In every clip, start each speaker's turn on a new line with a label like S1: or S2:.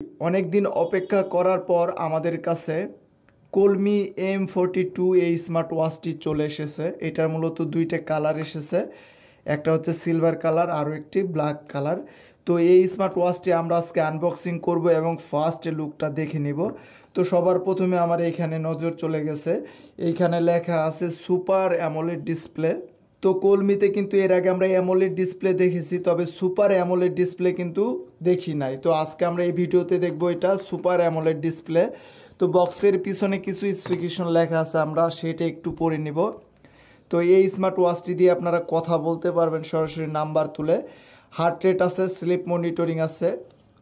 S1: অনেক দিন অপেক্ষা করার পর আমাদের কাছে কলমি M42 এই স্মার্ট ওয়াচটি চলে এসেছে। এটার মূলত দুইটা কালার এসেছে, একটা হচ্ছে সিলভার কালার আরও একটি ব্ল্যাক কালার। তো এই স্মার্ট ওয়াচটি আমরা আজকে আনবক্সিং করব এবং ফার্স্ট লুকটা দেখে নিব। তো সবার প্রথমে আমার এইখানে নজর চলে গেছে, এইখানে লেখা আছে সুপার অ্যামোলেড ডিসপ্লে। তো কলমিতে কিন্তু এর আগে আমরা অ্যামোলেড ডিসপ্লে দেখেছি, তবে সুপার অ্যামোলেড ডিসপ্লে কিন্তু দেখি নাই। তো আজকে আমরা এই ভিডিওতে দেখব এটা সুপার অ্যামোলেড ডিসপ্লে। তো বক্সের পিছনে কিছু স্পেসিফিকেশন লেখা আছে, আমরা সেটা একটু পড়ে নিব। তো এই স্মার্ট ওয়াচটি দিয়ে আপনারা কথা বলতে পারবেন সরাসরি নাম্বার তুলে। হার্ট রেট আছে, স্লিপ মনিটরিং আছে,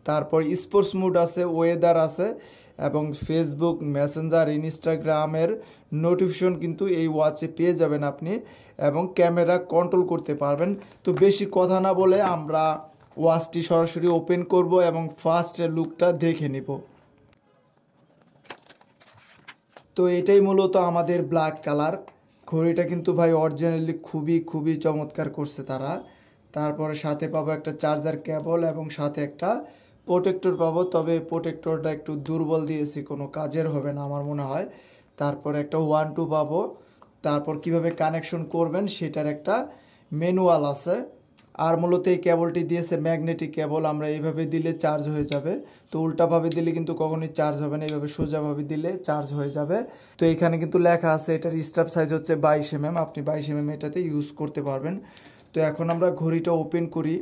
S1: তারপর স্পোর্টস মুড আছে, ওয়েদার আছে এবং ফেসবুক, মেসেঞ্জার, ইনস্টাগ্রামের নোটিফিকেশন কিন্তু এই ওয়াচে পেয়ে যাবেন আপনি, এবং ক্যামেরা কন্ট্রোল করতে পারবেন। তো বেশি কথা না বলে আমরা ওয়াচটি সরাসরি ওপেন করব এবং ফার্স্ট লুকটা দেখে নিব। তো এটাই মূলত আমাদের ব্ল্যাক কালার। ঘড়িটা কিন্তু ভাই অরিজিনালি খুবই চমৎকার করছে তারা। তারপরে সাথে পাবো একটা চার্জার কেবল এবং সাথে একটা প্রোটেক্টর পাবো, তবে প্রোটেক্টরটা একটু দুর্বল দিয়েছি, কোনো কাজের হবে না আমার মনে হয়। তারপর একটা 1-2 পাবো। তারপর কিভাবে কানেকশন করবেন সেটার একটা ম্যানুয়াল আছে। আর মূলত এই কেবলটি দিয়েছে ম্যাগনেটিক কেবল, আমরা এইভাবে দিলে চার্জ হয়ে যাবে। তো উল্টাভাবে দিলে কিন্তু কখনোই চার্জ হবে না, এইভাবে সোজাভাবে দিলে চার্জ হয়ে যাবে। তো এখানে কিন্তু লেখা আছে এটার স্ট্রাপ সাইজ হচ্ছে 22 mm, আপনি 22 mm এটাতে ইউজ করতে পারবেন। তো এখন আমরা ঘড়িটা ওপেন করি।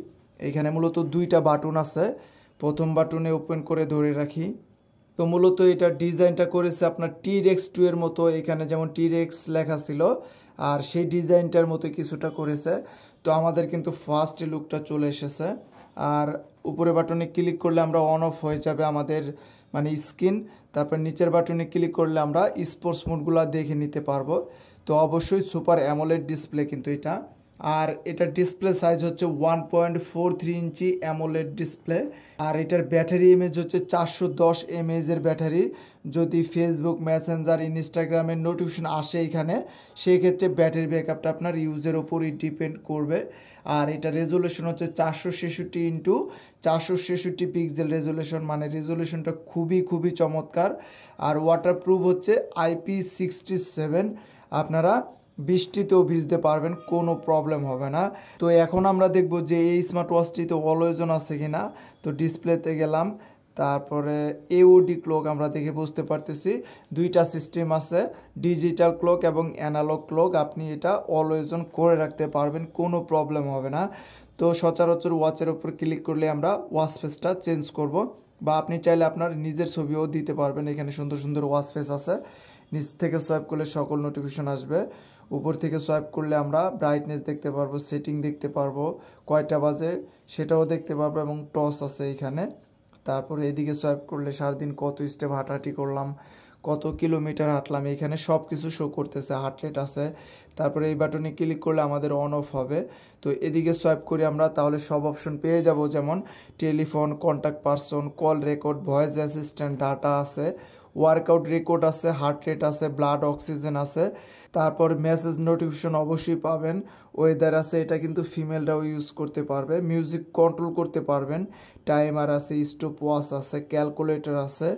S1: এখানে মূলত দুইটা বাটন আছে, প্রথম বাটনে ওপেন করে ধরে রাখি। তো মূলত এটা ডিজাইনটা করেছে আপনার T-Rex 2 এর মতো, এখানে যেমন T-Rex লেখা ছিল আর সেই ডিজাইনটার মতো কিছুটা করেছে। তো আমাদের কিন্তু ফার্স্ট লুকটা চলে এসেছে। আর উপরে বাটনে ক্লিক করলে আমরা অন অফ হয়ে যাবে আমাদের মানে স্ক্রিন। তারপর নিচের বাটনে ক্লিক করলে আমরা স্পোর্টস মোডগুলো দেখে নিতে পারবো। তো অবশ্যই সুপার অ্যামোলেড ডিসপ্লে কিন্তু এটা। আর এটার ডিসপ্লে সাইজ হচ্ছে 1.43 ইঞ্চি অ্যামোলেড ডিসপ্লে। আর এটার ব্যাটারি এমএএইচ হচ্ছে 410 mAh এর ব্যাটারি। যদি ফেসবুক, মেসেঞ্জার, ইনস্টাগ্রামের নোটিফিকেশন আসে এখানে, সেই ক্ষেত্রে ব্যাটারি ব্যাকআপটা আপনার ইউজের ওপরই ডিপেন্ড করবে। আর এটা রেজুলেশন হচ্ছে 466x466 পিক্সেল রেজুলেশন, মানে রেজুলেশনটা খুবই চমৎকার। আর ওয়াটারপ্রুফ হচ্ছে IP67, আপনারা বৃষ্টিতেও ভিজতে পারবেন, কোনো প্রবলেম হবে না। তো এখন আমরা দেখব যে এই স্মার্ট ওয়াচটিতে অলওয়েজ অন আছে কিনা। তো ডিসপ্লেতে গেলাম, তারপরে AOD ক্লক আমরা দেখে বুঝতে পারতেছি দুইটা সিস্টেম আছে, ডিজিটাল ক্লক এবং অ্যানালগ ক্লক। আপনি এটা অলওয়েজ অন করে রাখতে পারবেন, কোনো প্রবলেম হবে না। তো সচরাচর ওয়াচের উপর ক্লিক করলে আমরা ওয়াচ ফেসটা চেঞ্জ করব, বা আপনি চাইলে আপনার নিজের ছবিও দিতে পারবেন। এখানে সুন্দর ওয়াচ ফেস আছে। নিচ থেকে সোয়াইপ করলে সকল নোটিফিকেশন আসবে, উপর থেকে সোয়াইপ করলে আমরা ব্রাইটনেস দেখতে পারবো, সেটিং দেখতে পারবো, কয়টা বাজে সেটাও দেখতে পারবো, এবং টস আছে এইখানে। তারপরে এদিকে সোয়াইপ করলে সারাদিন কত স্টেপ হাঁটাহাঁটি করলাম, কত কিলোমিটার হাঁটলাম, এখানে সব কিছু শো করতেছে, হার্ট রেট আছে। তারপরে এই বাটনে ক্লিক করলে আমাদের অন অফ হবে। তো এদিকে সোয়াইপ করি আমরা, তাহলে সব অপশন পেয়ে যাব, যেমন telephone, contact person, call record, voice assistant, data আছে, ওয়ার্কআউট রেকর্ড আছে, হার্ট রেট আছে, ব্লাড অক্সিজেন আছে। তারপর মেসেজ নোটিফিকেশন অবশ্যই পাবেন, ওয়েদার আছে, এটা কিন্তু ফিমেলরাও ইউজ করতে পারবে, মিউজিক কন্ট্রোল করতে পারবেন, টাইমার আছে, স্টপ ওয়াচ আছে, ক্যালকুলেটর আছে,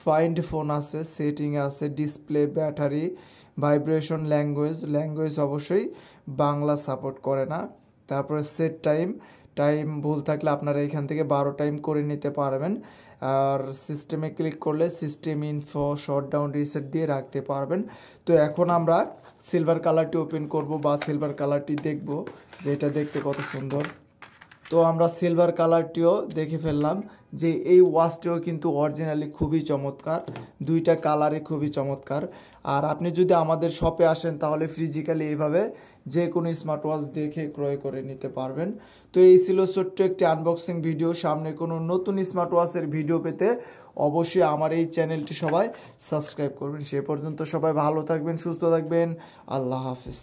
S1: ফাইন্ড ফোন আছে, সেটিং আছে, ডিসপ্লে, ব্যাটারি, ভাইব্রেশন, ল্যাঙ্গুয়েজ অবশ্যই বাংলা সাপোর্ট করে না। তারপরে সেট টাইম ভুল থাকলে আপনারা এখান থেকে 12 টাইম করে নিতে পারবেন। আর সিস্টেমে ক্লিক করলে সিস্টেম ইনফো, শটডাউন, রিসেট দিয়ে রাখতে পারবেন। তো এখন আমরা সিলভার কালারটি ওপেন করব, বা সিলভার কালারটি দেখব যে এটা দেখতে কত সুন্দর। তো আমরা সিলভার কালারটিও দেখে ফেললাম যে এই ওয়াচটিও কিন্তু অরিজিনালি খুবই চমৎকার, দুইটা কালারই খুবই চমৎকার। আর আপনি যদি আমাদের শপে আসেন তাহলে ফিজিক্যালি এইভাবে যে কোনো স্মার্ট ওয়াচ দেখে ক্রয় করে নিতে পারবেন। তো এই ছিল ছোট্ট একটি আনবক্সিং ভিডিও। সামনে কোনো নতুন স্মার্ট ওয়াচের ভিডিও পেতে অবশ্যই আমার এই চ্যানেলটি সবাই সাবস্ক্রাইব করবেন। সে পর্যন্ত সবাই ভালো থাকবেন, সুস্থ থাকবেন, আল্লাহ হাফিজ।